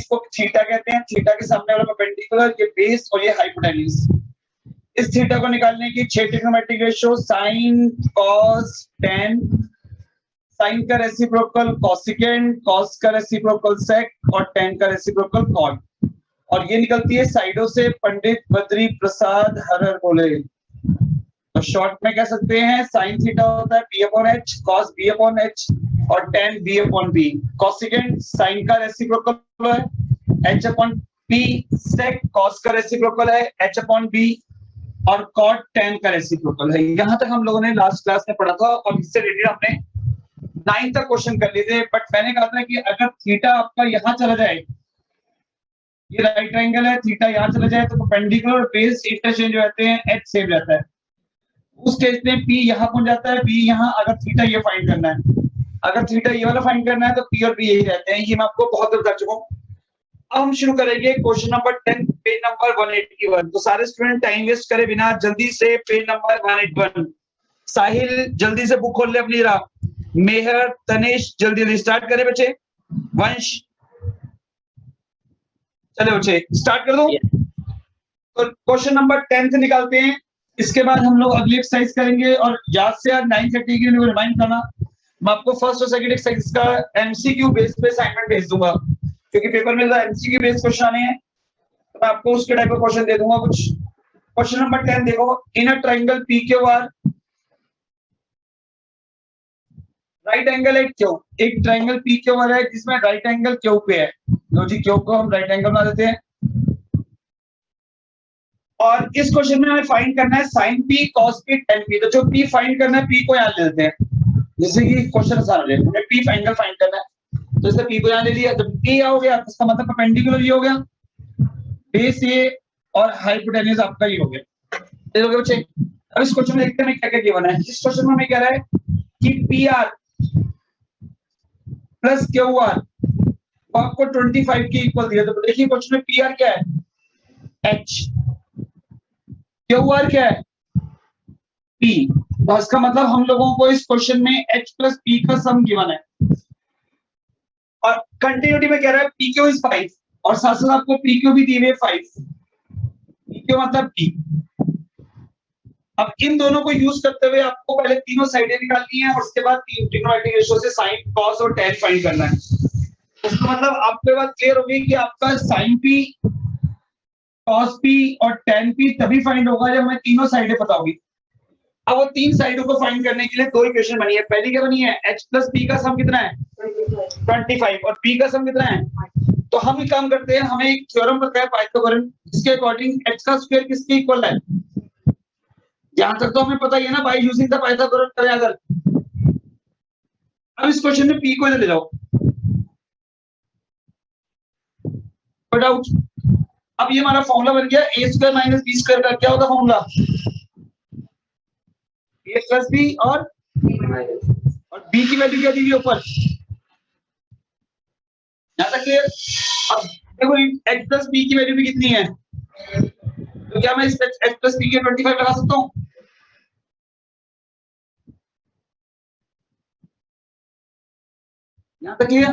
इसको थीटा कहते हैं, थीटा के सामने वाला परपेंडिकुलर, ये बेस और ये हाइपोटेन्यूज। इस थीटा को निकालने की 6 trigonometric ratio, sine, cos, tan, sine का रेसिप्रोकल कॉसिकेंट, कॉस का रेसिप्रोकल सेक और टेन का रेसिप्रोकल कॉट, और ये निकलती है साइडों से पंडित बद्री प्रसाद हरर बोले। तो शॉर्ट में कह सकते हैं साइन थीटा होता है p upon h, cos b upon h और tan b upon b। Cosecant sine का रेसिप्रोकल है h upon p, sec cos का रेसिप्रोकल है h अपॉन b और cot tan का रेसिप्रोकल है। यहां तक हम लोगों ने लास्ट क्लास में पढ़ा था और इससे रिलेटेड हमने 9 तक क्वेश्चन कर लिए थे। बट मैंने कहा था कि अगर थीटा आपका यहां चला जाए, ये राइट एंगल है, थीटा यहां चला जाए तो परपेंडिकुलर बेस इंटरचेंज हो जाते हैं, h सेम रहता है। उस केस में p यहां पहुंच जाता है, b यहां। अगर थीटा ये फाइंड करना है, अगर थीटा ये वाला फाइंड करना है तो p और b यही रहते हैं। ये मैं आपको बहुत बता चुका हूं। अब हम शुरू करेंगे क्वेश्चन नंबर 10, पेज नंबर 181। तो सारे स्टूडेंट टाइम वेस्ट करे बिना जल्दी से पेज नंबर 181। साहिल जल्दी से बुक खोल ले अपनी जरा। मेहर, तनेश जल्दी जल्दी स्टार्ट करे बच्चे। वंश चले बच्चे स्टार्ट कर दो। तो क्वेश्चन नंबर 10 से निकालते हैं, इसके बाद हम लोग अगली एक्सरसाइज करेंगे। और याद से यार 9:30 के लिए रिमाइंड करना, मैं आपको फर्स्ट और सेकंड एक्सरसाइज का एमसीक्यू बेस पे असाइनमेंट भेज दूंगा, क्योंकि पेपर में एमसीक्यू बेस क्वेश्चन आने हैं तो मैं आपको उसके टाइप का क्वेश्चन दे दूंगा कुछ। क्वेश्चन नंबर 10 देखो, in a triangle PQR right angle है क्यू। एक ट्रायंगल PQR है जिसमें राइट एंगल क्यू पे है। लो जी, क्यू को हम राइट एंगल बना देते हैं। और इस क्वेश्चन में हमें फाइंड करना है sin p cos p tan p। तो जो p फाइंड करना है, p को यहां ले लेते हैं, जैसे कि क्वेश्चन आसान हो जाए। हमें p एंगल फाइंड करना है तो इससे p को यहां ले लिया। जब p हो गया इसका मतलब परपेंडिकुलर ये हो गया, बेस ये और हाइपोटेन्यूज आपका ये हो गया। देखोगे बच्चे, अब इस क्वेश्चन में देखते हैं क्या क्या गिवन है। इस क्वेश्चन में हमें कह रहा है कि PR प्लस QR आपको 25 के इक्वल दिया। तो देखिए क्वेश्चन में PR क्या है, H, QR क्या है, P। तो इसका मतलब हम लोगों को इस क्वेश्चन में H प्लस P का सम गिवन है। और कंटिन्यूटी में कह रहा है PQ इज 5 और साथ साथ आपको PQ भी दी हुई है 5। PQ मतलब P। अब इन दोनों को यूज करते हुए आपको पहले तीनों साइडें निकालनी है और उसके बाद तीन ट्रिग्नोमेट्रिक रेशियो से sin, cos और tan फाइंड करना है। उसका मतलब आपके बात क्लियर होगी कि आपका sin P, cos P और tan P तभी फाइंड होगा जब हमें तीनों साइडें पता होगी। अब वो तीन साइडों को फाइंड करने के लिए दो इक्वेशन बनी है। पहली क्या बनी है, h प्लस p का सम कितना है 25 और p का सम कितना है। तो हम एक काम करते हैं, हमें एक थ्योरम पता है पाइथागोरन, जिसके अकॉर्डिंग h का स्क्वायर किसके इक्वल है। यहां तक तो हमें पता ही है ना, बाय यूजिंग द पाइथागोरन करें अगर। अब इस क्वेश्चन में p को ले जाओ, कोई डाउट। अब ये हमारा फॉर्मूला बन गया a square minus b square का। क्या होता फॉर्मूला, a प्लस b और b की वैल्यू क्या दी हुई ऊपर, यहां तक क्लियर। अब देखो h प्लस b की वैल्यू भी कितनी है, तो क्या मैं इस h प्लस b के 25 लगा सकता हूं। यहां तक क्लियर,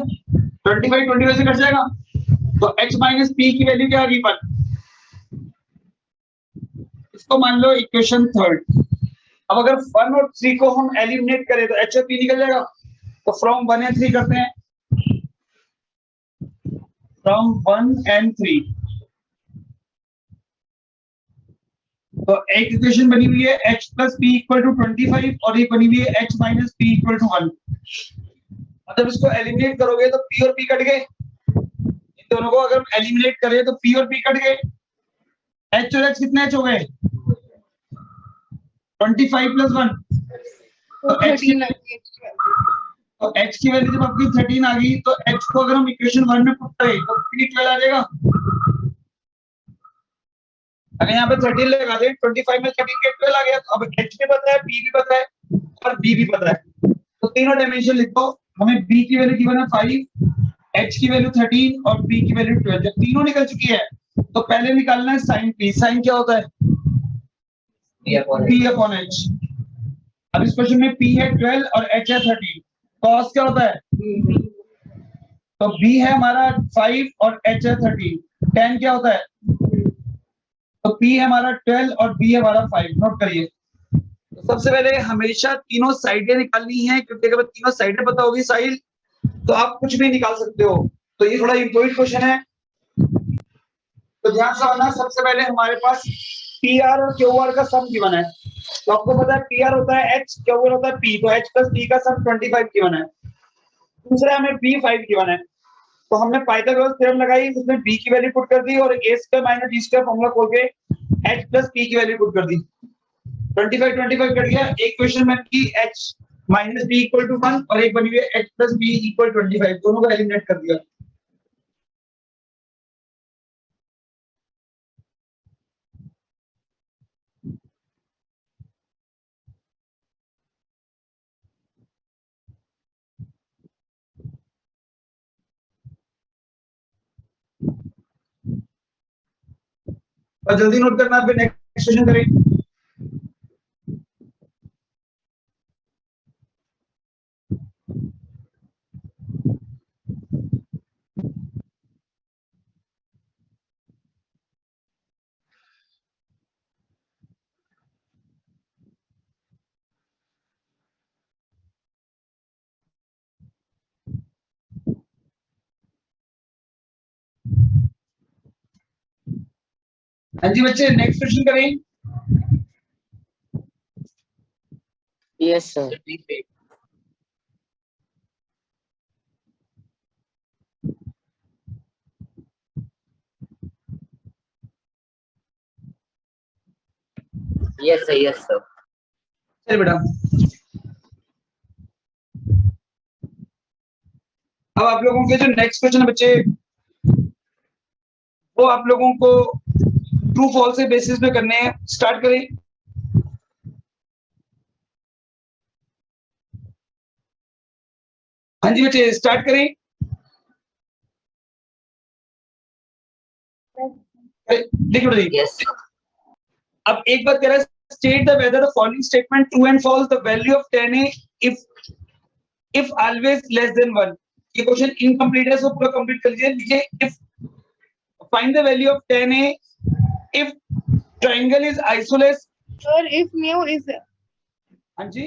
25 से कट जाएगा तो h माइनस p की वैल्यू क्या आ गई पर, इसको मान लो इक्वेशन थर्ड। अब अगर 1 और 3 को हम एलिमिनेट करें तो h और p निकल जाएगा। तो फ्रॉम 1 एंड 3 करते हैं, फ्रॉम 1 एंड 3। तो एक इक्वेशन बनी हुई है h plus p equal to 25 और ये बनी हुई है h minus p equal to 1। जब इसको एलिमिनेट करोगे तो p और p कट गए, इन दोनों को अगर एलिमिनेट करें तो p और p कट गए, h और h कितने h हो गए 25 प्लस 1 तो h की वैल्यू जब आपकी 13 आ गई तो h को अगर हम इक्वेशन 1 में पुट करें तो p 12 आ जाएगा। अगर यहाँ पे 13 लगा दें, 25 में 13 के 12 आ गया। तो अब h भी पता है, p भी पता है और b भी पता है। तो तीनों डायमेंशन लिखो, हमें b की वैल्यू गिवन है 5, h की वैल्यू 13 और p की वैल्यू 12। जब तीनों निकल चुकी है तो पहले निकालना है sin p। sin क्या होता है p अपॉन h। अब इस क्वेश्चन में p है 12 और h है 13। cos क्या होता है तो b है हमारा 5 और h है 13, tan क्या होता है? तो p है हमारा 12 और b है हमारा 5। नोट करिए। तो सबसे पहले हमेशा तीनों साइडें निकालनी है, क्योंकि अगर तीनों साइडें पता होगी साहिल तो आप कुछ भी निकाल सकते हो। तो ये थोड़ा इंपॉर्टेंट क्वेश्चन है, तो ध्यान से समझना। सबसे पहले हमारे पास पी आर और क्यू आर का सम गिवन है। तो आपको पता है पी आर होता है एच, क्यू आर होता है पी, तो एच प्लस पी का सम 25 गिवन है। दूसरा हमें बी 5 गिवन है, तो हमने पाइथागोरस थ्योरम लगाई, उसमें बी की वैल्यू पुट कर दी और a square minus d square formula खोल के एच प्लस पी की वैल्यू पुट कर दी। 25 कट गया। एक क्वेश्चन में की h minus b equal to 1 और एक बनी हुई है एच प्लस बी इक्वल 25, दोनों को एलिमिनेट कर दिया। और जल्दी नोट करना, फिर नेक्स्ट क्वेश्चन करें। हाँ जी बच्चे, नेक्स्ट क्वेश्चन करें। Yes sir. Yes sir, yes sir. चल बेटा, अब आप लोगों के जो नेक्स्ट क्वेश्चन है बच्चे, वो आप लोगों को ट्रू फॉल्स के बेसिस पे करने हैं। स्टार्ट करें। हाँ जी बच्चे, स्टार्ट करें। देखिए बेटा, यस। अब एक बात कह रहा है, state the whether the following statement true and false, the value of 10a if always less than 1। ये क्वेश्चन इनकम्प्लीट है, सो पूरा कंप्लीट कर लीजिए। नीचे if find the value of 10a if triangle is isosceles. Sir, if mu is हाँ जी,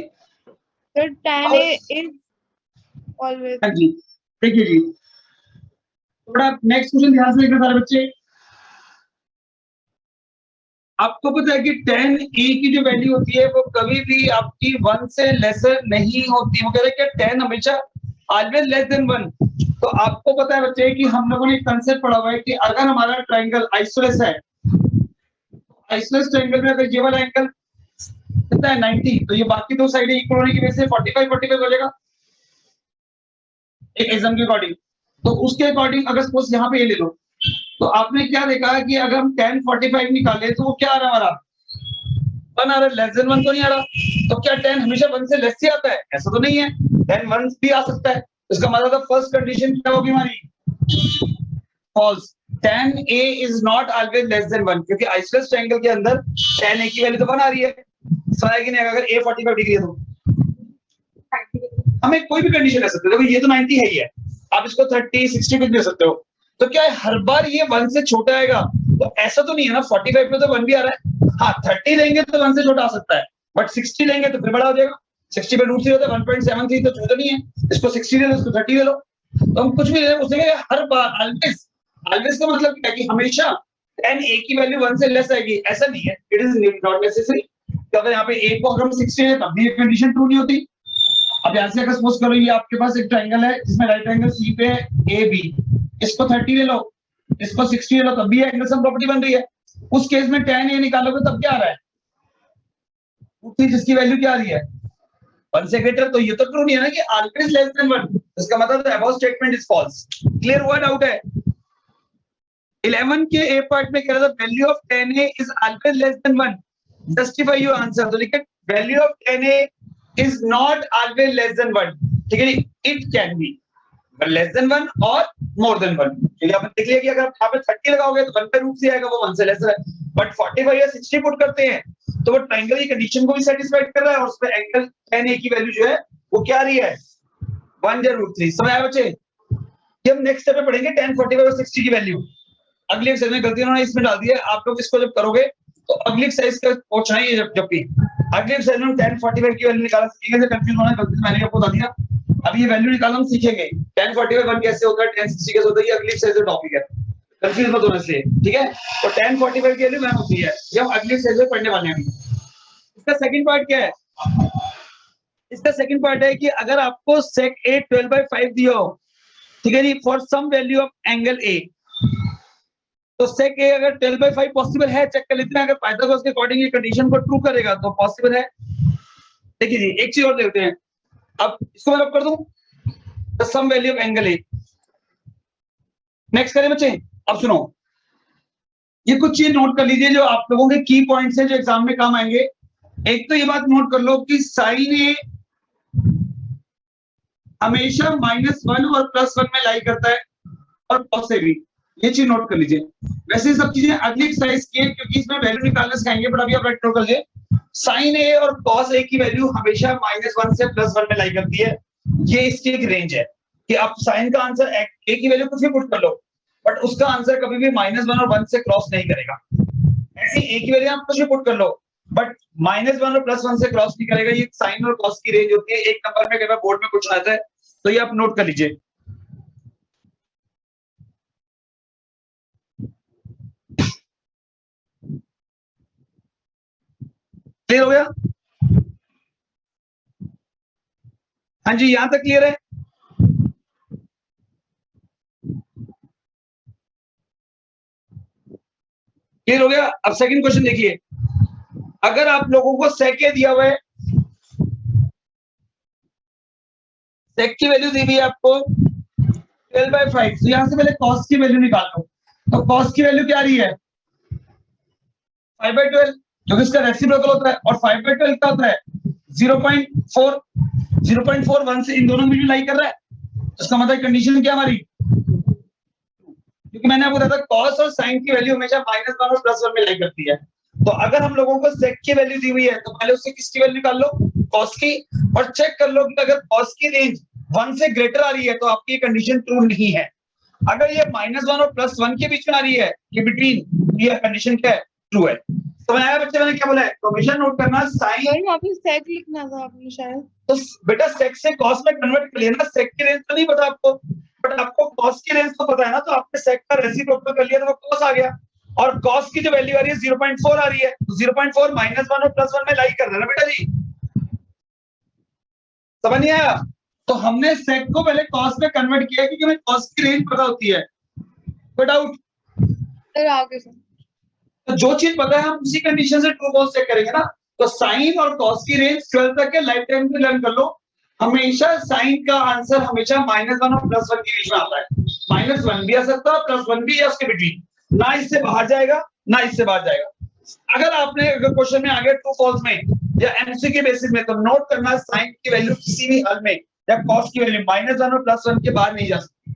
the tan A is always. हाँ जी, देखिए जी, थोड़ा नेक्स्ट क्वेश्चन ध्यान से देखना सारे बच्चे। आपको पता है कि tan a की जो वैल्यू होती है वो कभी भी आपकी 1 से लेसर नहीं होती। वो कह रहे हैं कि tan हमेशा ऑलवेज लेस देन 1। तो आपको पता है बच्चे कि हम लोगों ने एक कांसेप्ट पढ़ा हुआ है कि अगर हमारा ट्रायंगल आइसोलेस है, आइसोलेस ट्रायंगल में अगर ये वाला एंगल कितना है 90, तो ये बाकी दो साइडें इक्वल होने की वजह से 45 हो जाएगा एक एग्जाम के अकॉर्डिंग। तो उसके अकॉर्डिंग अगर सपोज यहाँ पे ये ले लो, तो आपने क्या देखा कि अगर हम tan 45 निकाले तो वो क्या आ रहा है हमारा 1 आ रहा है, लेस देन 1 तो नहीं आ रहा। तो क्या tan हमेशा 1 से लेस ही आता है? ऐसा तो नहीं है, tan 1 भी आ सकता है। इसका मतलब फर्स्ट कंडीशन क्या होगी हमारी? False. tan a is not always less than 1, क्योंकि आइसोलेस ट्रायंगल के अंदर tan a की वैल्यू तो 1 आ रही है। समझ आया कि नहीं? अगर a 45 डिग्री है तो हमें कोई भी कंडीशन ले सकते हो। देखो ये तो 90 है ही है, आप इसको 30 60 कुछ ले सकते हो। तो क्या है, हर बार ये 1 से छोटा आएगा? तो ऐसा तो नहीं है ना, 45 में तो 1 भी आ रहा है। हाँ, 30 लेंगे तो 1 से छोटा आ सकता है, बट 60 लेंगे तो फिर बड़ा हो जाएगा। 60 पे रूट 3 होता है 1.73, तो 2 तो नहीं है। इसको 60 ले लो, इसको 30 ले लो, तो हम कुछ भी ले उससे हर बार ऑलवेज। ऑलवेज का मतलब क्या है कि हमेशा tan a की वैल्यू 1 से लेस आएगी, ऐसा नहीं है। It is not necessary. तो अगर यहाँ पे a को अगर हम 60 है तब भी ये कंडीशन ट्रू नहीं होती। अब यहाँ से अगर सपोज करो ये आपके पास एक ट्रायंगल है जिसमें राइट एंगल सी पे है ए बी, इसको 30 ले लो, इसको 60 ले लो, तब भी एंगल सम प्रॉपर्टी बन रही है। उस केस में tan a निकालोगे तब क्या आ रहा है? जिसकी वैल्यू क्या आ रही है 1 से ग्रेटर। तो ये तो ट्रू नहीं है ना कि ऑलवेज लेस देन 1। इसका मतलब above statement is false. Clear हुआ डाउट है? 11 के ए पार्ट में कह रहा था value of tan a is always less than 1, justify your answer. तो लिखे value of tan a is not always less than 1, ठीक है जी। It can be less than 1 और मोर देन 1। क्योंकि आपने देख लिया कि अगर आप यहाँ पे 30 लगाओगे तो 1 पे रूट से आएगा, वो 1 से लेस है। बट 45 या 60 पुट करते हैं तो वो ट्रायंगल की कंडीशन को भी सेटिस्फाइड कर रहा है, और उसमें एंगल tan a की वैल्यू जो है वो क्या आ रही है 1 या रूट 3। समझ आया बच्चे? ये हम नेक्स्ट स्टेप में पढ़ेंगे। 10, 45 और 60 की वैल्यू अगली एक्सरसाइज में गलती उन्होंने इसमें डाल दी है। आप लोग इसको जब करोगे तो अगली एक्सरसाइज का पूछना है, ये जब भी अगली एक्सरसाइज में 10, 45 की वैल्यू निकालना सीखेंगे। कंफ्यूज होना गलती मैंने आपको बता दिया। अब ये वैल्यू निकालना हम सीखेंगे। 10, 45 1 कैसे होता है, 10, 60 कैसे होता है, ये अगली एक्सरसाइज का टॉपिक है। कंफ्यूज मत होना इसलिए, ठीक है। तो 10, 45 की वैल्यू 1 होती है, ये हम अगली एक्सरसाइज में पढ़ने वाले हैं। इसका सेकंड पार्ट क्या है? इसका सेकंड पार्ट है कि अगर आपको सेक ए 12/5 दिया हो, ठीक है जी, for some value of angle a, तो सेक ए अगर 12/5 पॉसिबल है, चेक कर लेते हैं। अगर पाइथागोरस के अकॉर्डिंग ये कंडीशन को ट्रू करेगा तो पॉसिबल है। देखिए जी, एक चीज और देखते हैं। अब इसको मैं कर दूं, the sum value of angle A. Next करें बच्चे। अब सुनो, ये कुछ चीज नोट कर लीजिए जो आप लोगों के की पॉइंट्स हैं जो एग्जाम में काम आएंगे। एक तो ये बात नोट कर लो कि साइन ए हमेशा -1 और +1 में लाई करता है, और कॉस ए भी, ये चीज नोट कर लीजिए। वैसे सब चीजें अगली एक्सरसाइज की है क्योंकि इसमें वैल्यू निकालना सिखाएंगे, बट अभी आप नोट कर लीजिए। साइन ए और कॉस ए की वैल्यू हमेशा -1 से +1 में लाई करती है। ये इसकी एक रेंज है कि आप साइन का आंसर ए की वैल्यू कुछ भी पुट कर लो, बट उसका आंसर कभी भी -1 और 1 से क्रॉस नहीं करेगा। ऐसे ए की वैल्यू आप कुछ भी पुट कर लो, बट -1 और +1 से क्रॉस नहीं करेगा। ये साइन और कॉस की रेंज होती है। एक नंबर में कई बार बोर्ड में कुछ आता है, तो ये आप नोट कर लीजिए। क्लियर हो गया? हाँ जी, यहां तक क्लियर है? क्लियर हो गया? अब सेकंड क्वेश्चन देखिए। अगर आप लोगों को सेक ए दिया हुआ है, सेक की वैल्यू दी हुई है आपको 12/5, तो यहां से पहले कॉस की वैल्यू निकाल लो। तो कॉस की वैल्यू क्या आ रही है? 5/12, जो कि इसका रेसिप्रोकल होता है। और 5/12 क्या होता है? 0.4, 0.41 से इन दोनों में लाई कर रहा है। इसका मतलब कंडीशन क्या हमारी? क्योंकि मैंने आपको बताया था कॉस और साइन की वैल्यू हमेशा -1 और +1 में लाई करती है। तो अगर हम लोगों को सेक की वैल्यू दी हुई है तो पहले उससे किसकी वैल्यू निकाल लो? कॉस की। और चेक कर लो कि अगर कॉस की रेंज 1 से ग्रेटर आ रही है तो आपकी कंडीशन ट्रू नहीं है। अगर ये -1 और +1 के बीच में आ रही है, कि बिटवीन, ये कंडीशन क्या है? ट्रू है। समझ आया बच्चे मैंने क्या बोला है? तो हमेशा नोट करना साइन। सर वहाँ पे सेक लिखना था आपने शायद। तो बेटा सेक से कॉस में कन्वर्ट कर लिया ना। सेक की रेंज तो नहीं पता आपको, बट आपको कॉस की रेंज तो पता है ना। तो आपने सेक का रेसिप्रोकल कर लिया तो वो कॉस आ गया। और कॉस की जो वैल्यू आ रही है 0.4 आ रही है, तो 0.4 -1 और +1 में लाई कर रहा है ना बेटा जी। समझ नहीं आया? तो हमने सेक को पहले कॉस में कन्वर्ट किया क्योंकि हमें कॉस की रेंज पता होती है। कोई डाउट? सर आगे सर। तो जो चीज पता है हम उसी कंडीशन से ट्रू फॉल्स चेक करेंगे ना। तो साइन और कॉस की रेंज 12 तक के लाइफ टाइम पे लर्न कर लो। हमेशा साइन का आंसर हमेशा -1 और +1 के बीच में आता है। -1 भी आ सकता है, +1 भी, या उसके बिटवीन। ना इससे बाहर जाएगा ना इससे बाहर जाएगा। अगर आपने अगर क्वेश्चन में आ गया ट्रू फॉल्स में या एमसी के बेसिस में, तो नोट करना साइन की वैल्यू किसी भी हाल में या कॉस की वैल्यू -1 और +1 के बाहर नहीं जा सकती।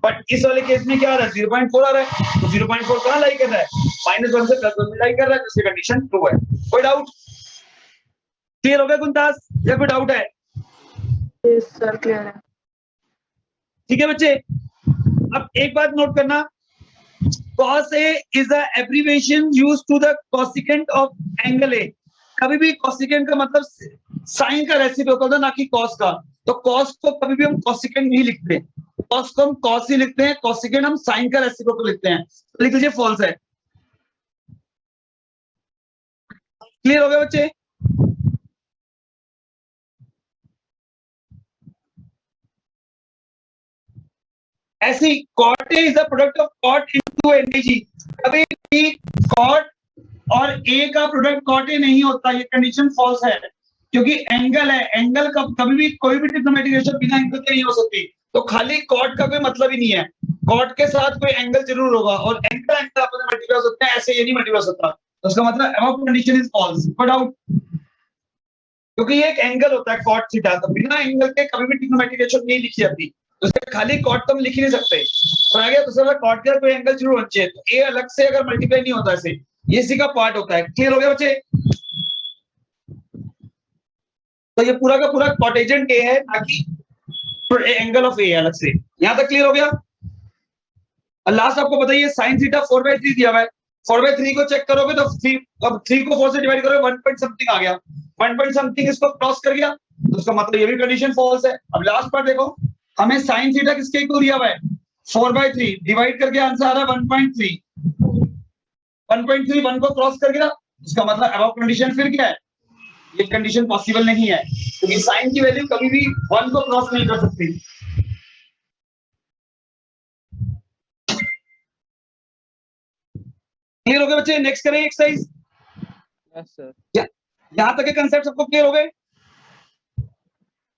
बट इस वाले केस में क्या आ रहा है? 0.4 आ रहा है। तो 0.4 कहां लाई कर रहा है? -1 से +1 में लाई कर रहा है, जिसकी कंडीशन ट्रू है। कोई डाउट? क्लियर हो गया कुंतास, या कोई डाउट है? यस सर, क्लियर है। ठीक है बच्चे। अब एक बात नोट करना, cos A is a abbreviation used to the cosecant of angle A। कभी भी cosecant का मतलब साइन का रेसिप्रोकल था, ना कि cos का। तो cos को कभी भी हम cosecant नहीं लिखते, cos को हम cos ही लिखते हैं, cosecant हम साइन का रेसिप्रोकल लिखते हैं। तो लिख लीजिए फॉल्स है। क्लियर हो गया बच्चे? ऐसी cot A is a product of cot into NG। कभी भी cot और A का प्रोडक्ट cot A नहीं होता, ये कंडीशन फॉल्स है। क्योंकि एंगल है, एंगल का कभी भी कोई भी ट्रिग्नोमेट्रिक रेशियो बिना एंगल के नहीं हो सकती। तो खाली कॉट का कोई मतलब ही नहीं है। कॉट के साथ कोई एंगल जरूर होगा, और एंगल एंगल आपस में मल्टीप्लाई हो सकते हैं, ऐसे ये नहीं मल्टीप्लाई हो सकता। तो उसका मतलब above condition is false. No doubt? क्योंकि ये एक एंगल होता है कॉट थीटा, तो बिना एंगल के कभी भी ट्रिग्नोमेट्रिक रेशियो नहीं लिखी जाती। तो उसके खाली कॉट तो हम लिख ही नहीं सकते। तो आ गया दूसरा, कॉट का कोई एंगल जरूर होना चाहिए। तो ए अलग से अगर मल्टीप्लाई नहीं होता ऐसे, ये इसी का पार्ट होता है। क्लियर हो गया बच्चे? तो ये पूरा का पूरा कॉटेजेंट ए है, ना कि एंगल ऑफ ए अलग से। यहां तक क्लियर हो गया? लास्ट आपको बताइए साइन थीटा 4/3 दिया हुआ है, 4/3 को चेक करोगे तो 3, अब 3 को 4 से डिवाइड करोगे 1 पॉइंट समथिंग आ गया, 1 पॉइंट समथिंग इसको क्रॉस कर गया, तो उसका मतलब ये भी कंडीशन फॉल्स है। अब लास्ट पार्ट देखो, हमें साइन थीटा किसके इक्वल दिया हुआ है 4/3, डिवाइड करके आंसर आ रहा है 1.3, 1.3 1 को क्रॉस कर गया, इसका मतलब अबव कंडीशन फिर क्या है, ये कंडीशन पॉसिबल नहीं है, क्योंकि साइन की वैल्यू कभी भी 1 को क्रॉस नहीं कर सकती। क्लियर हो गए बच्चे? नेक्स्ट करें एक्सरसाइज। Yes sir. यहां तक के कंसेप्ट सबको क्लियर हो गए?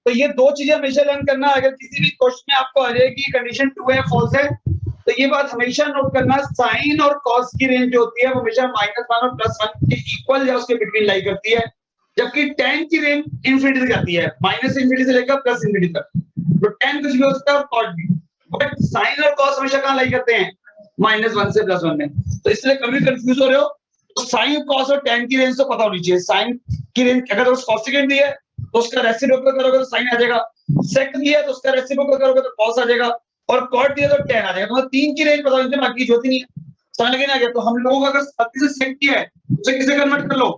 तो ये दो चीजें हमेशा लर्न करना, अगर किसी भी क्वेश्चन में आपको आ जाए कि कंडीशन ट्रू है फॉल्स है, तो ये बात हमेशा नोट करना, साइन और कॉस की रेंज जो होती है वो हमेशा -1 और +1 के इक्वल या उसके बिटवीन लाई करती है, जबकि tan की रेंज इंफिनिटी से जाती है, -इंफिनिटी से लेकर +इंफिनिटी तक, तो tan कुछ भी हो सकता है और कॉट भी, बट साइन और कॉस हमेशा कहां लाई करते हैं -1 से +1 में। तो इसलिए कभी कंफ्यूज हो रहे हो तो साइन कॉस और tan की रेंज तो पता होनी चाहिए। साइन की रेंज अगर उस कोसेकेंट दी है तो उसका रेसिप्रोकल करोगे तो साइन आ जाएगा, सेक दिया है तो उसका रेसिप्रोकल करोगे तो कॉस आ जाएगा, और कॉट दिया तो tan आ जाएगा। तो तीन की रेंज पता होनी चाहिए, बाकी होती नहीं है। समझ लगे ना? गया तो हम लोगों का अगर गलती से सेक किया है उसे किसे कन्वर्ट कर लो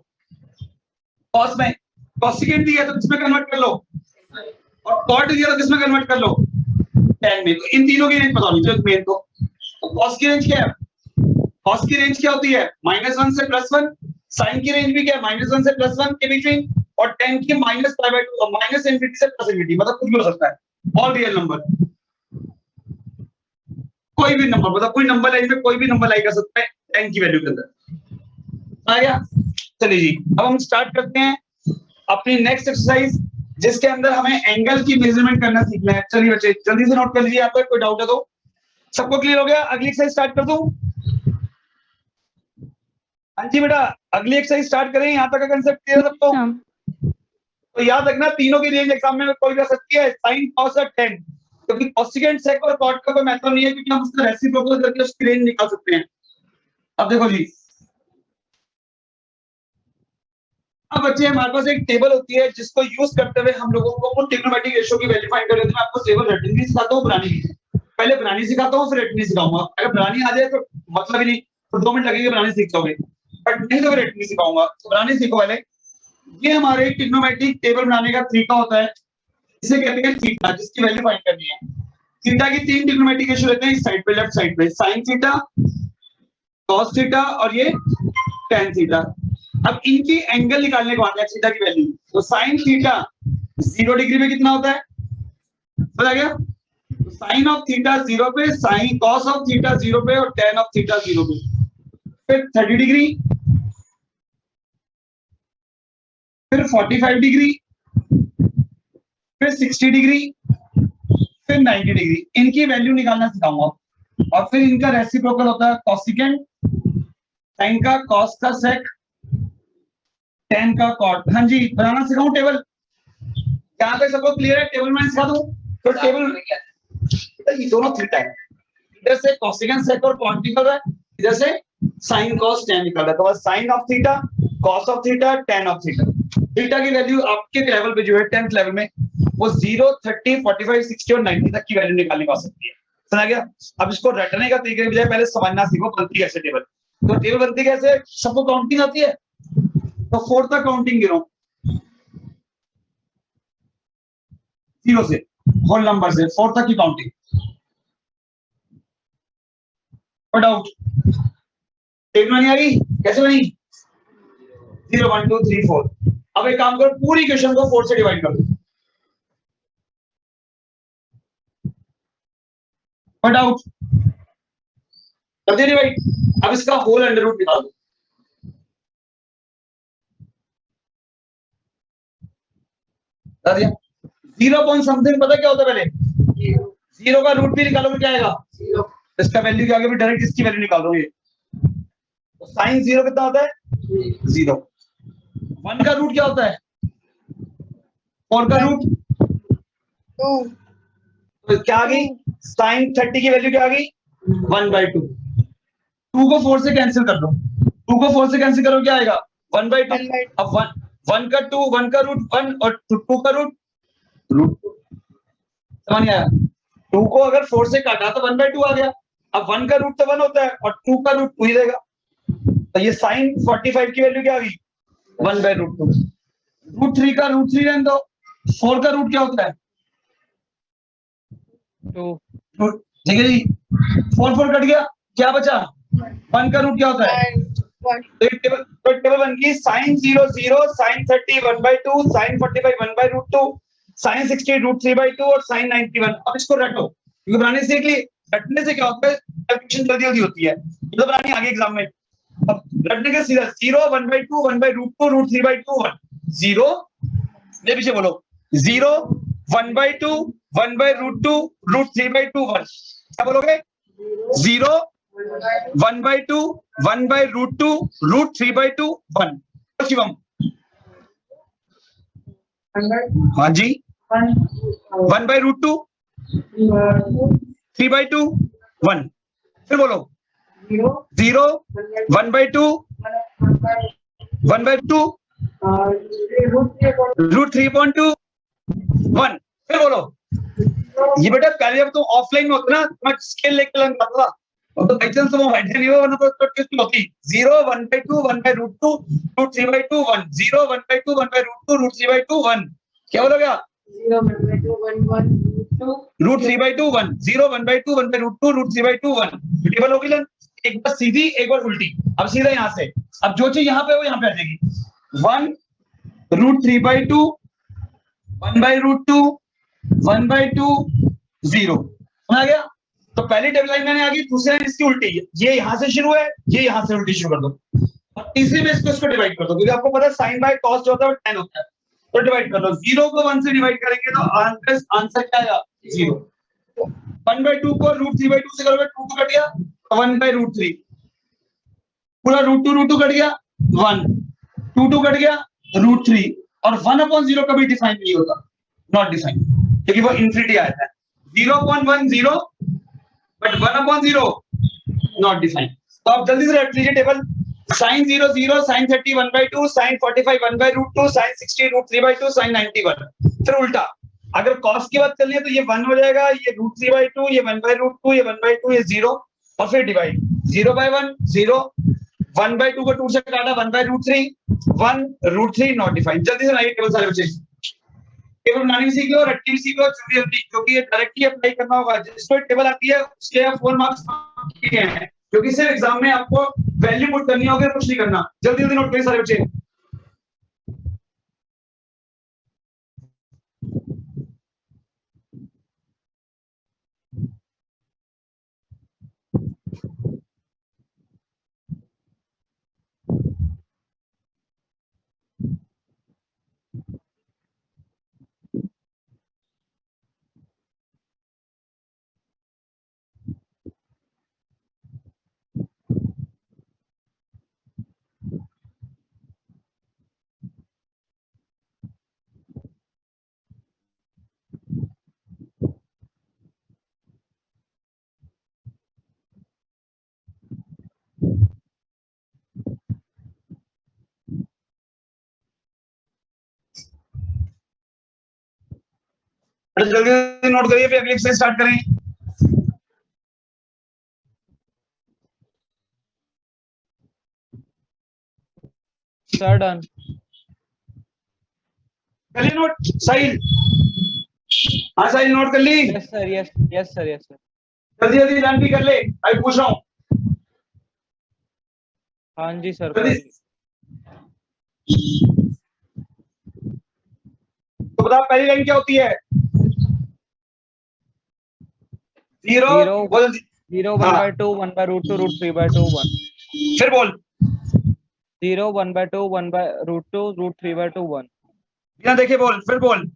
कॉस में, कोसेकेंट दिया है तो किसमें कन्वर्ट कर लो, और कॉट दिया तो किसमें कन्वर्ट कर लो tan में। तो इन तीनों की रेंज पता होनी चाहिए मेन को। कॉस की रेंज क्या है, कॉस की रेंज क्या होती है -1 से +1, साइन की रेंज भी क्या है -1 से +1 के बीच में, और tan की -π/2 -इंफिनिटी से +इंफिनिटी, मतलब कुछ भी हो सकता है, ऑल रियल नंबर, कोई भी नंबर, मतलब कोई नंबर लाइन में कोई भी नंबर लाई कर सकता है tan की वैल्यू के अंदर। आ गया? चलिए जी, अब हम स्टार्ट करते हैं अपनी नेक्स्ट एक्सरसाइज, जिसके अंदर हमें एंगल की मेजरमेंट करना सीखना है। चलिए बच्चे जल्दी से नोट कर लीजिए, आपको कोई डाउट है तो। सबको क्लियर हो गया? अगली एक्सरसाइज स्टार्ट कर दूं? हाँ जी बेटा, अगली एक्सरसाइज स्टार्ट करें, यहाँ तक का कंसेप्ट क्लियर है सबको? तो याद रखना तीनों की रेंज एग्जाम में कोई भी आ सकती है, साइन कॉस और tan, क्योंकि कोसेकेंट सेक और कॉट का कोई मतलब नहीं है, क्योंकि हम उसका रेसिप्रोकल करके उसकी रेंज निकाल सकते हैं। अब देखो जी, अब बच्चे हमारे पास एक टेबल होती है जिसको यूज करते हुए हम लोगों को वो ट्रिग्नोमेट्रिक रेशियो की वैल्यू फाइंड कर लेते हैं। मैं आपको टेबल रटनी भी सिखाता हूँ, बनानी भी, पहले बनानी सिखाता हूँ फिर रटनी सिखाऊंगा। अगर बनानी आ जाए तो मतलब ही नहीं, तो 2 मिनट लगेंगे बनानी सीख जाओगे, बट नहीं तो फिर रटनी सिखाऊंगा। तो बनानी सीखो पहले। ये हमारे ट्रिग्नोमेट्रिक टेबल बनाने का तरीका होता है, इसे कहते हैं थीटा, जिसकी वैल्यू फाइंड करनी है। थीटा की 3 ट्रिग्नोमेट्रिक रेशियो लेते हैं, इस साइड पे लेफ्ट साइड पे, साइन थीटा, कॉस थीटा और ये tan थीटा। अब इनकी एंगल निकालने को आता है थीटा की वैल्यू, तो साइन थीटा 0 डिग्री पे कितना होता है, समझ गया? साइन ऑफ थीटा 0 पे, साइन कॉस ऑफ थीटा 0 पे और tan ऑफ थीटा 0 पे। फिर 30 डिग्री, फिर 45 डिग्री, फिर 60 डिग्री, फिर 90 डिग्री। इनकी वैल्यू निकालना सिखाऊंगा, और फिर इनका रेसिप्रोकल होता है कोसेकेंट, साइन का कॉस का सेक, tan का कॉट। हाँ जी, बनाना सिखाऊं टेबल? यहाँ पे सबको क्लियर है? टेबल में सिखा दूं? तो टेबल ये दोनों थीटा है, इधर से कोसेकेंट सेक और कॉट निकल रहा है, इधर से साइन कॉस tan निकल रहा है। तो sine of theta, cos of theta, tan of theta. Theta की वैल्यू आपके लेवल पे जो है 10th लेवल में वो 0, 30, 45, 60 और 90 तक की वैल्यू निकालने को आ सकती है। समझ गया? अब इसको रटने का तरीके की बजाय पहले समझना सीखो बनती कैसे टेबल। तो टेबल बनती कैसे? सबको काउंटिंग आती है, तो 4 तक काउंटिंग गिनो, 0 से होल नंबर से 4 तक की काउंटिंग। डाउट? टेबल बनी आ गई? कैसे बनी? 0, 1, 2, 3, 4। अब एक काम करो, पूरी इक्वेशन को 4 से डिवाइड कर दो। डाउट? कर दिया डिवाइड? अब इसका होल अंडर रूट निकाल दो। कर दिया? 0 पॉइंट समथिंग पता क्या होता है पहले? 0 का रूट भी निकालोगे क्या आएगा? इसका वैल्यू क्या आगे डायरेक्ट इसकी वैल्यू निकाल दोगे। तो साइन 0 कितना होता है? 0। 1 का रूट क्या होता है? 4 का रूट 2। तो क्या आ गई? साइन 30 की वैल्यू क्या आ गई? 1/2। 2 को 4 से कैंसिल कर दो, 2 को 4 से कैंसिल करो क्या आएगा? 1/2। अब 1 का 2, 1 का रूट 1 और 2 का रूट समझ आया? 2 को अगर 4 से काटा तो 1/2 आ गया, अब 1 का रूट तो 1 होता है और 2 का रूट 2 ही देगा, तो ये साइन 45 की वैल्यू क्या आ गई 1/√2। रूट 3 का रूट 3 रहने दो, 4 का रूट क्या होता है 2 ठीक है जी, 4 कट गया, क्या बचा 1 का रूट क्या होता है, and 1. तो टेबल बन गई साइन 0 0, साइन 30 1/2, साइन 45 1/√2, साइन 60 √3/2 और साइन 91। अब इसको रटो, क्योंकि बनाने से कि रटने से क्या होता है कैलकुलेशन जल्दी जल्दी होती है, तो बनानी आगे एग्जाम में। अब रटने के सीधा 0 1/2 1/√2 √3/2 1 0, ये पीछे बोलो 0 1/2 1/√2 √3/2 1, क्या बोलोगे 0 1/2 1/√2 √3/2 1। शिवम हाँ जी 1/√2 3/2 1, फिर बोलो 0 1/2 1/2 √3/2 1, फिर बोलो। ये बेटा पहले जब तुम ऑफलाइन में होते ना मैं स्केल लेके लर्न करता था, तो बाई चांस वो हाइड नहीं हुआ वरना तो ट्विस्ट होती 0 1/2 1/√2 √3/2 1 0 1/2 1/√2 √3/2 1, क्या बोलोगे आप 0 1/2 1 1 2 √3/2 1 0 1/2 1/√2 √3/2 1, टेबल होगी ना, एक बार सीधी एक बार उल्टी। अब सीधा यहाँ से, अब जो चीज यहाँ पे वो यहाँ पे आ जाएगी 1 √3/2 1/√2 1/2 0, समझ आ गया। तो पहली टेबल लाइन मैंने आ गई, दूसरी लाइन इसकी उल्टी, ये यहां से शुरू है, ये यहां से उल्टी शुरू कर दो और तीसरी में इसको डिवाइड कर दो, क्योंकि आपको पता है साइन बाय कॉस जो होता है वो 10 होता है, तो डिवाइड कर लो। 0 को 1 से डिवाइड करेंगे तो आंसर क्या आएगा 0। 1/2 को √3/2 से करोगे 2 कट गया 1/√3, पूरा √2 कट गया 1, 2 कट गया √3, और 1/0 कभी डिफाइन नहीं होता, नॉट डिफाइन, क्योंकि वो इंफिनिटी आया है। 0.10 बट 1/0 नॉट डिफाइन। तो आप जल्दी से रट लीजिए table, sine 0 0, sine 30 1/2, sine 45 1/√2, sine 60 √3/2, sine 91। फिर उल्टा, अगर कॉस की बात करनी है तो ये 1 हो जाएगा, ये √3/2, ये 1/√2, ये 1/2, ये 0, और फिर डिवाइड 0/1 0, 1/2 को 2 से काटा 1/√3 1 √3 नॉट डिफाइन। जल्दी से लाइए टेबल सारे बच्चे, टेबल बनानी भी सीख लो, रटनी भी सीख लो जल्दी जल्दी, क्योंकि ये डायरेक्टली अप्लाई करना होगा। जिसको टेबल आती है उसके 4 मार्क्स हैं, क्योंकि सिर्फ एग्जाम में आपको वैल्यू पुट करनी होगी, कुछ नहीं करना। जल्दी जल्दी नोट करिए सारे बच्चे। जल्दी जल्दी नोट करिए, फिर अगली से स्टार्ट करें। Sir done. कर ली नोट साहिल? हाँ साहिल नोट कर ली? Yes sir, yes yes sir, yes sir. जल्दी जल्दी रन भी कर ले, अभी पूछ रहा हूँ। हाँ जी सर। जल्दी। तो बताओ पहली लाइन क्या होती है? 0 बोल 0 1/2 1/√2 √3/2 1। फिर बोल 0 1/2 1/√2 √3/2 1। बिना देखे बोल, फिर बोल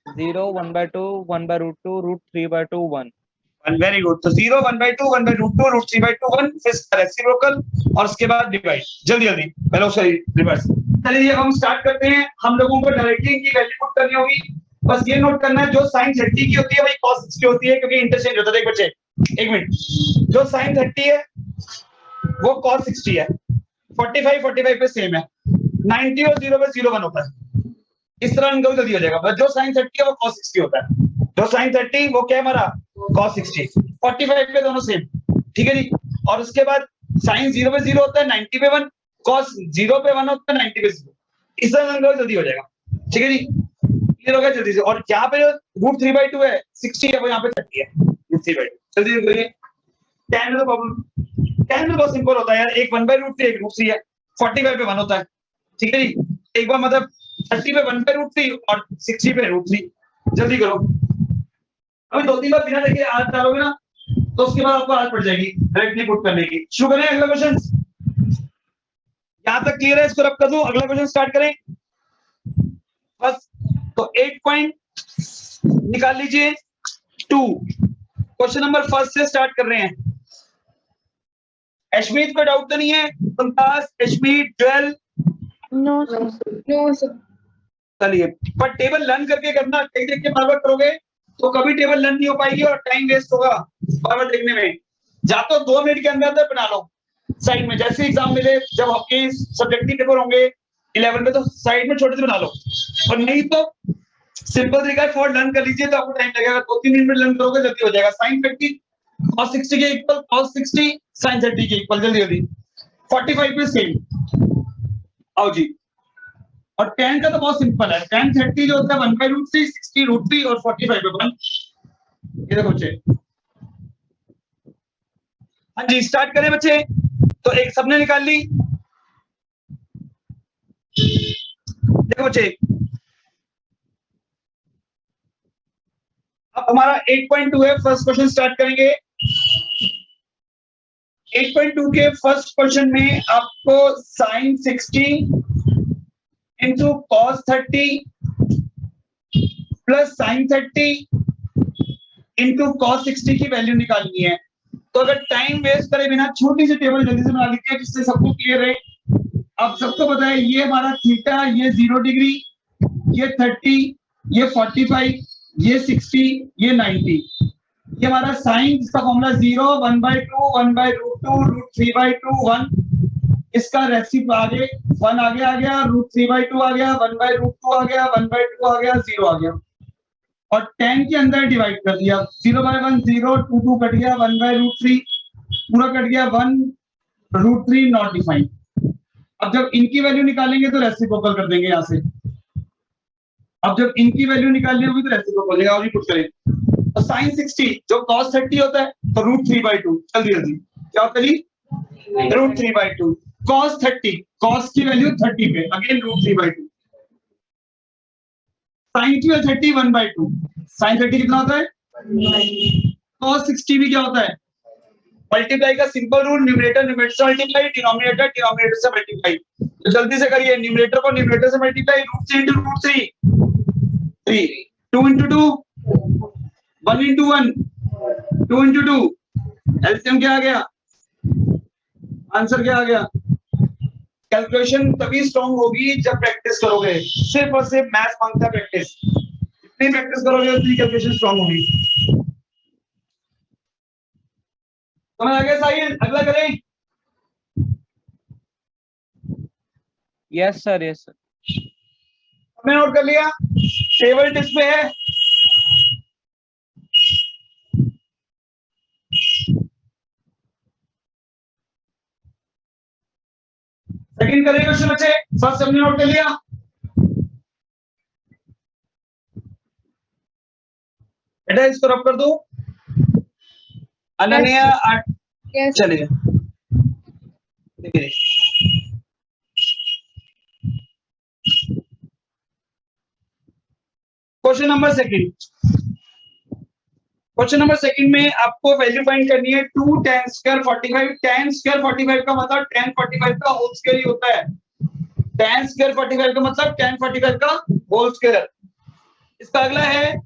0 1/2 1/√2 √3/2 1। Very good. तो 0 1/2 1/√2 √3/2 1, फिर रेसिप्रोकल और उसके बाद डिवाइड। जल्दी जल्दी पहले उससे रिवर्स। चलिए हम स्टार्ट करते हैं। हम लोगों को डायरेक्टली इनकी वैल्यू पुट करनी होगी। बस ये नोट करना है जो साइन 30 की होती है वही cos 60 होती है, क्योंकि इंटरचेंज होता है। देख बच्चे एक मिनट, जो साइन 30 है वो cos 60 है, 45 45 पे सेम है, 90 और 0 पे 0 1 होता है। इस तरह इनका जल्दी हो जाएगा। बस जो साइन 30 है वो cos 60 होता है, जो साइन 30 वो क्या है हमारा cos 60। 45 पे दोनों सेम, ठीक है जी। और उसके बाद साइन 0 पे 0 होता है, 90 पे 1, कॉस 0 पे 1 होता है, 90 पे 0। इस तरह जल्दी हो जाएगा, ठीक है जी, क्लियर हो गया जल्दी से। और यहाँ पे √3/2 है, 60 है, वो यहाँ पे 30 है, √3/2 जल्दी करिए। tan में तो प्रॉब्लम, tan में बहुत सिंपल होता है यार, एक 1/√3 एक √3 है, 45 पे 1 होता है, ठीक है जी। एक बार मतलब 30 पे 1/√3 और 60 पे √3, जल्दी करो। अभी 2-3 बार बिना देखे आदत डालोगे ना तो उसके बाद आपको आदत पड़ जाएगी डायरेक्टली पुट करने की। शुरू करें अगला क्वेश्चन, यहां तक क्लियर है, इसको रब कर दूं, अगला क्वेश्चन स्टार्ट करें। बस तो 8 पॉइंट निकाल लीजिए 2, क्वेश्चन नंबर फर्स्ट से स्टार्ट कर रहे हैं। अश्मीत को डाउट तो नहीं है? Mumtaz, Ashmeet, Jewel, No, sir. No, sir. चलिए, पर टेबल लर्न करके करना, देख देख के बार बार करोगे तो कभी टेबल लर्न नहीं हो पाएगी और टाइम वेस्ट होगा बार बार देखने में। जा तो 2 मिनट के अंदर बना लो साइड में, जैसे एग्जाम मिले, जब आपके सब्जेक्टिव पेपर होंगे 11 में तो साइड में छोटे से बना लो, और नहीं तो सिंपल तरीका है, फॉर लर्न कर लीजिए तो आपको टाइम लगेगा, 2-3 मिनट में लर्न करोगे जल्दी हो जाएगा। साइन 30 cos 60 के इक्वल, cos 60 sin 30 के इक्वल, जल्दी जल्दी। 45 पे सेम, आओ जी। और tan का तो बहुत सिंपल है, tan 30 जो होता है 1/√3, 60 √3 और 45 पे 1। ये देखो बच्चे, हाँ जी स्टार्ट करें बच्चे। तो एक सबने निकाल ली, देखो बच्चे अब हमारा 8.2 है, फर्स्ट क्वेश्चन स्टार्ट करेंगे। 8.2 के फर्स्ट क्वेश्चन में आपको sin 60 into cos 30 plus sin 30 into cos 60 की वैल्यू निकालनी है। तो अगर टाइम वेस्ट करे बिना छोटी सी टेबल जल्दी से बना लीजिए जिससे सबको क्लियर है। अब सबको पता है ये हमारा थीटा, ये 0 डिग्री, ये 30, ये 45, ये 60, ये 90। ये हमारा साइन इसका फॉर्मूला 0, 1/2, 1/√2, √3/2, 1। इसका रेसिप आगे 1 आगे आ गया, √3/2 आ गया, 1/√2 आ गया, 1/2 आ गया, 0 आ गया। और 10 के अंदर डिवाइड कर दिया, 0/1 0, 2 2 कट गया, 1/√3 पूरा कट गया, 1√3 नॉट डिफाइंड। अब जब इनकी वैल्यू निकालेंगे तो रेसिप्रोकल कर देंगे यहाँ से। अब जब इनकी वैल्यू निकालनी होगी तो रेसिप्रोकल हो जाएगा, और भी कुछ करें। तो sin 60 जो cos 30 होता है तो √3/2, जल्दी जल्दी क्या होता है जी, √3/2। cos 30, cos की वैल्यू 30 पे, अगेन √3/2। sin की वैल्यू 30, 1/2। sin 30 कितना होता है, cos 60 भी क्या होता है, मल्टीप्लाई का सिंपल रूल, न्यूमरेटर न्यूमरेटर से मल्टीप्लाई, डिनोमिनेटर डिनोमिनेटर से मल्टीप्लाई। तो जल्दी से करिए, न्यूमरेटर को न्यूमरेटर से multiply, √3 into √3 3, 2 into 2 1 into 1 2 into 2, LCM क्या आ गया, आंसर क्या आ गया। कैलकुलेशन तभी स्ट्रांग होगी जब प्रैक्टिस करोगे, सिर्फ और सिर्फ मैथ्स मांगता है प्रैक्टिस, जितनी प्रैक्टिस करोगे उतनी कैलकुलेशन स्ट्रांग होगी। समझ आ गया साहिल, अगला करें। Yes sir, yes sir. हमने नोट कर लिया, टेबल डिस्प्ले है। सेकंड करें क्वेश्चन बच्चे, फर्स्ट हमने नोट कर लिया। बेटा इसको रब कर दो, अनन्या Yes. चलिए देखिए, question number second, question number second में आपको वैल्यू फाइंड करनी है 2 tan स्क्वायर 45। tan स्क्वायर 45 का मतलब tan 45 का होल स्क्वायर ही होता है। tan स्क्वायर 45 का मतलब tan 45 का होल स्क्वायर। इसका अगला है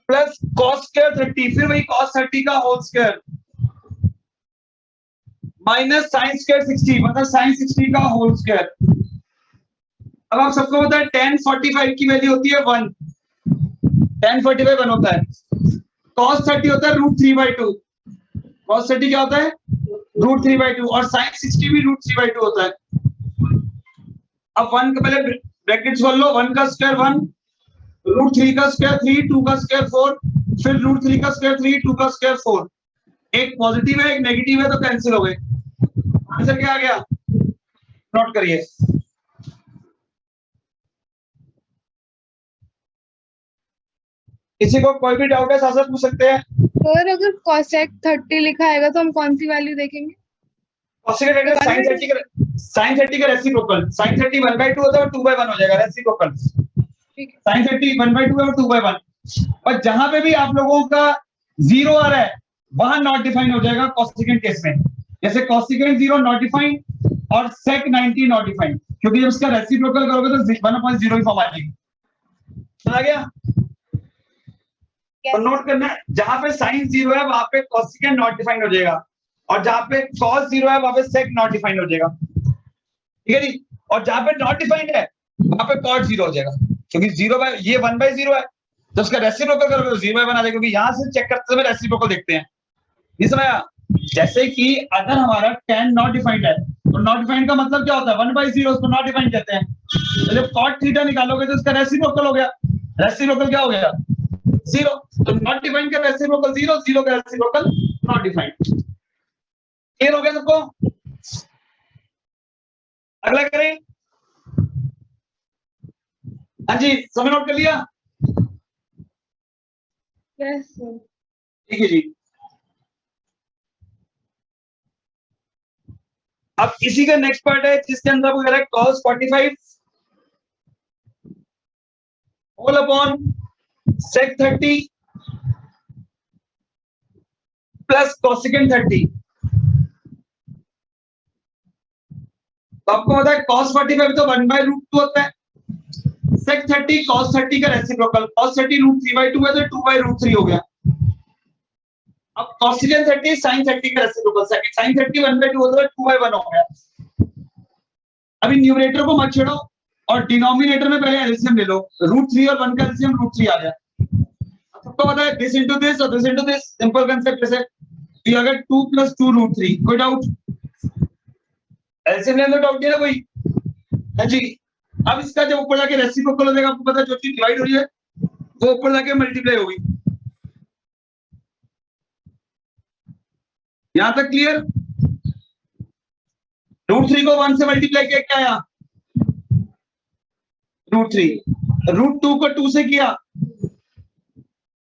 प्लस cos स्क्वायर 30, फिर वही cos 30 का whole square, minus sin square 60 मतलब sin 60 का होल स्क्वायर। अब आप सबको पता है tan 45 की वैल्यू होती है 1, tan 45 1 होता है, cos 30 होता है √3/2, cos 30 क्या होता है √3/2, और sin 60 भी √3/2 होता है। अब 1 का पहले ब्रैकेट्स खोल लो, 1 का स्क्वायर 1, √3 का स्क्वायर 3, 2 का स्क्वायर 4, फिर रूट 3 का स्क्वायर 3, 2 का स्क्वायर 4, एक पॉजिटिव है एक नेगेटिव है तो कैंसिल हो गए। आंसर क्या आ गया, नोट करिए। किसी को कोई भी डाउट है साथ साथ पूछ सकते हैं। सर अगर cosec 30 लिखा आएगा तो हम कौन सी वैल्यू देखेंगे? cosec का sin 30 का रेसिप्रोकल, sin 30 1/2 होता है और 2/1 हो जाएगा रेसिप्रोकल। ठीक है। sin 30 1/2 है और 2/1, और जहां पे भी आप लोगों का 0 आ रहा है वहां नॉट डिफाइन हो जाएगा cosecant केस में। जैसे cosecant 0 नॉट डिफाइंड और sec 90 नॉट डिफाइंड, क्योंकि जब इसका रेसिप्रोकल करोगे तो 1/0 ही फॉर्म आ जाएगी। समझ गया? तो नोट करना है, जहां पे sin 0 है वहां पे cosecant नॉट डिफाइंड हो जाएगा, और जहां पे cos 0 है वहां पे sec नॉट डिफाइंड हो जाएगा। ठीक है जी? और जहां पे नॉट डिफाइंड है वहां पे cot 0 हो जाएगा, क्योंकि 0/ये 1/0 है, तो उसका रेसिप्रोकल करोगे तो 0/1 आ जाएगा, क्योंकि यहां से चेक करते समय रेसिप्रोकल देखते हैं। ये समझा? जैसे कि अगर हमारा tan नॉट डिफाइंड है तो नॉट डिफाइंड का मतलब क्या होता है, 1/0 उसको नॉट डिफाइंड कहते हैं। तो जब cot थीटा निकालोगे तो इसका रेसिप्रोकल हो गया, रेसिप्रोकल क्या हो गया, 0। तो नॉट डिफाइंड का रेसिप्रोकल 0, 0 का रेसिप्रोकल नॉट डिफाइंड। क्लियर हो गया सबको? अगला करें। हाँ जी, समय नोट कर लिया? Yes sir. ठीक है जी। अब इसी का नेक्स्ट पार्ट है जिसके अंदर आपको कह रहा है cos 45 whole upon sec 30 plus cosecant 30। तो आपको पता है cos 45 तो 1/√2 होता है, sec 30 cos 30 का रेसिप्रोकल, cos 30 √3/2 है तो 2/√3 हो गया। अब cosecant 30 sin 30 का रेसिप्रोकल, sin 30 1/2 होता है 2/1 हो गया। अभी न्यूमरेटर को मत छेड़ो और डिनोमिनेटर में पहले एलसीएम ले लो, √3 और 1 का एलसीएम √3 आ गया। सबको पता है दिस इनटू दिस और this into this, simple concept है। तो अगर 2 + 2 √3, कोई डाउट? एलसीएम लेने में डाउट नहीं है कोई? हाँ जी। अब इसका जब ऊपर जाके रेसिप्रोकल हो जाएगा, आपको पता है जो चीज डिवाइड हो रही है वो ऊपर जाके मल्टीप्लाई होगी। यहां तक क्लियर? √3 को 1 से मल्टीप्लाई किया, क्या आया, √3। √2 को 2 से किया,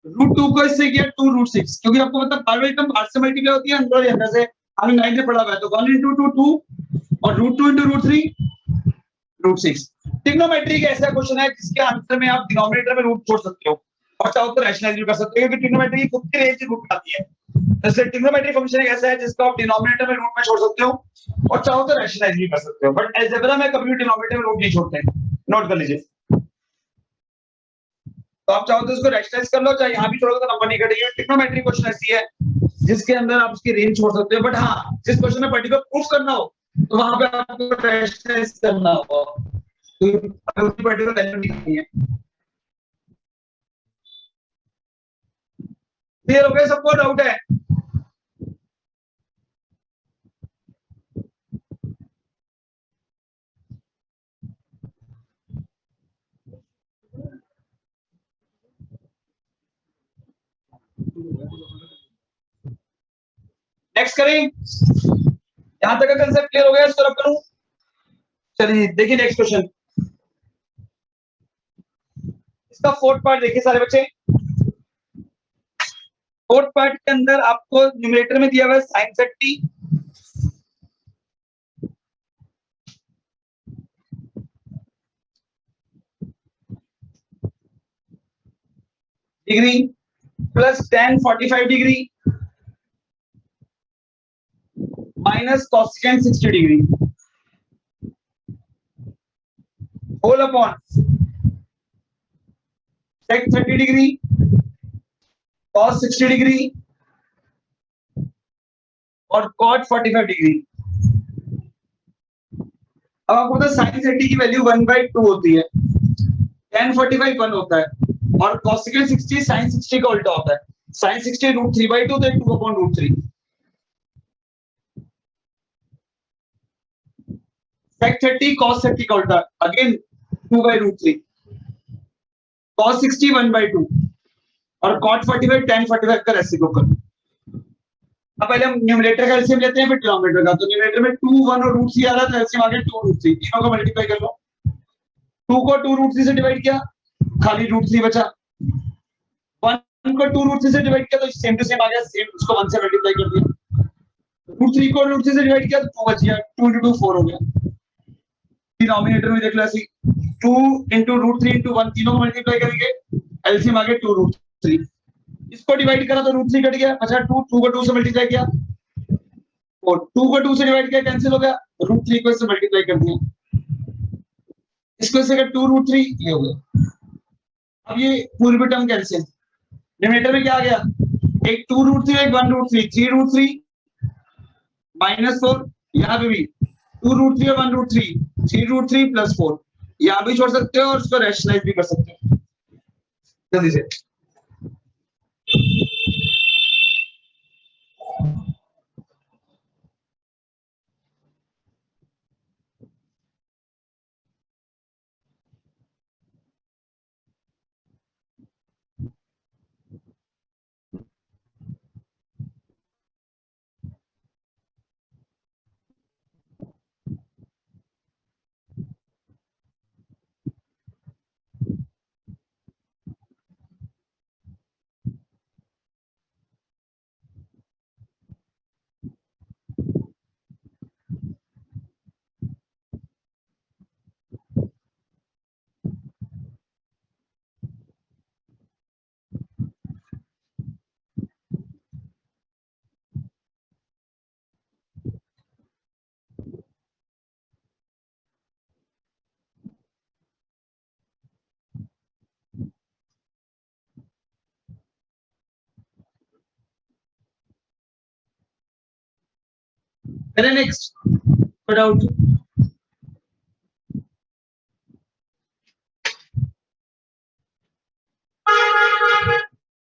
√2 को इससे किया 2 √6, क्योंकि आपको मतलब बार बार बाहर से मल्टीप्लाई होती है अंदर ही अंदर से, हमने 9 में पढ़ा हुआ है। तो 1 × 2 2 और √2 × √3 √6। ट्रिग्नोमेट्री का ऐसा क्वेश्चन है जिसके आंसर में आप डिनोमिनेटर में रूट छोड़ सकते हो और चाहो तो रैशनलाइज भी कर सकते हो, क्योंकि ट्रिग्नोमेट्री की खुद की रेंज रूट आती है। इसलिए ट्रिग्नोमेट्री फंक्शन एक ऐसा है जिसको आप डिनोमिनेटर में रूट में छोड़ सकते हो और चाहो तो रैशनलाइज भी कर सकते हो, बट अलजेब्रा में कभी भी डिनोमिनेटर में रूट नहीं छोड़ते हैं। नोट कर लीजिए। तो आप चाहो तो इसको रैशनलाइज कर लो, चाहे यहाँ भी छोड़ोगे तो नंबर नहीं कटेगा। ट्रिग्नोमेट्री क्वेश्चन ऐसी है जिसके अंदर आप उसकी रेंज छोड़ सकते हो, बट हाँ जिस क्वेश्चन में पर्टिकुलर प्रूफ करना हो तो वहां पे आपको रैशनलाइज करना होगा, तो पर्टिकुलर वैल्यू नहीं है। क्लियर हो गया सबको? डाउट है? नेक्स्ट करें। यहां तक का कंसेप्ट क्लियर हो गया? इसको रब करूं? चलिए देखिए नेक्स्ट क्वेश्चन, इसका फोर्थ पार्ट देखिए सारे बच्चे। फोर्थ पार्ट के अंदर आपको न्यूमरेटर में दिया हुआ है sin 30 degree plus tan 45 degree minus cosecant 60 degree whole upon sec 30 degree cos 60 degree और cot 45 डिग्री। अब आपको पता है sin 30 की वैल्यू 1/2 होती है, tan 45 1 होता है और cosecant 60 sin 60 का उल्टा होता है। sin 60 √3/2 तो 2/√3। sec 30 cos 30 का उल्टा अगेन 2/√3, cos 60 1/2 और cot 45 tan 45 का रेसिप्रोकल। अब पहले हम न्यूमरेटर का एलसीएम लेते हैं फिर डिनोमिनेटर का। तो न्यूमरेटर में 2 1 और रूट 3 आ रहा है तो एलसीएम आ गया 2 रूट 3, तीनों को मल्टीप्लाई कर लो। 2 को 2 रूट 3 से डिवाइड किया, खाली रूट 3 बचा। 1 को 2 रूट 3 से डिवाइड किया तो सेम टू सेम आ गया, सेम उसको 1 से मल्टीप्लाई कर दिया। रूट 3 को रूट 3 से डिवाइड किया तो 2 बच गया, 2 into 2 4 हो गया। डिनोमिनेटर में देख लो ऐसे 2 into रूट 3 into 1 तीनों को मल्टीप्लाई करेंगे, एलसीएम आ गया 2 रूट 3। इसको डिवाइड करा तो रूट 3 कट गया, बचा 2, 2 को 2 से मल्टीप्लाई किया और 2 को 2 से डिवाइड किया, कैंसिल हो गया, रूट 3 को इससे मल्टीप्लाई कर दिया, इसको इससे कर 2 रूट 3 ये हो गया। अब ये पूरी टर्म कैंसिल, डिनोमिनेटर में क्या आ गया, एक 2 रूट 3 एक 1 रूट 3, 3 रूट 3 -4, यहाँ पे भी 2 रूट 3 और 1 रूट 3, 3 रूट 3 प्लस 4, यहाँ भी छोड़ सकते हो और उसको रैशनलाइज भी कर सकते हो जल्दी से। नेक्स्ट फटाफट